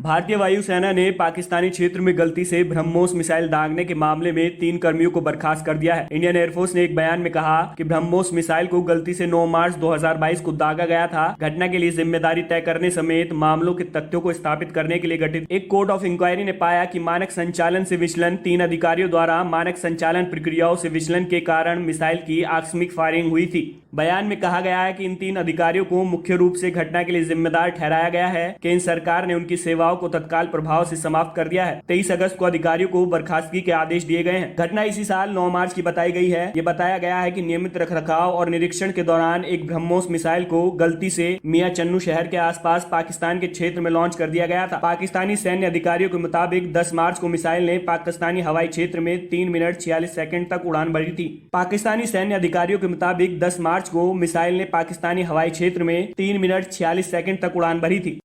भारतीय वायुसेना ने पाकिस्तानी क्षेत्र में गलती से ब्रह्मोस मिसाइल दागने के मामले में 3 कर्मियों को बर्खास्त कर दिया है। इंडियन एयरफोर्स ने एक बयान में कहा कि ब्रह्मोस मिसाइल को गलती से 9 मार्च 2022 को दागा गया था। घटना के लिए जिम्मेदारी तय करने समेत मामलों के तथ्यों को स्थापित करने के लिए गठित एक कोर्ट ऑफ इंक्वायरी ने पाया कि मानक संचालन से विचलन 3 अधिकारियों द्वारा मानक संचालन प्रक्रियाओं से विचलन के कारण मिसाइल की आकस्मिक फायरिंग हुई थी। बयान में कहा गया है कि इन 3 अधिकारियों को मुख्य रूप से घटना के लिए जिम्मेदार ठहराया गया है। केंद्र सरकार ने उनकी सेवाओं को तत्काल प्रभाव से समाप्त कर दिया है। 23 अगस्त को अधिकारियों को बर्खास्तगी के आदेश दिए गए हैं। घटना इसी साल 9 मार्च की बताई गई है। ये बताया गया है कि नियमित रखरखाव और निरीक्षण के दौरान एक ब्रह्मोस मिसाइल को गलती से मियां चन्नू शहर के आसपास पाकिस्तान के क्षेत्र में लॉन्च कर दिया गया था। पाकिस्तानी सैन्य अधिकारियों के मुताबिक 10 मार्च को मिसाइल ने पाकिस्तानी हवाई क्षेत्र में 3 मिनट 46 सेकंड तक उड़ान भरी थी। पाकिस्तानी सैन्य अधिकारियों के मुताबिक 10 मार्च को मिसाइल ने पाकिस्तानी हवाई क्षेत्र में 3 मिनट 46 सेकंड तक उड़ान भरी थी।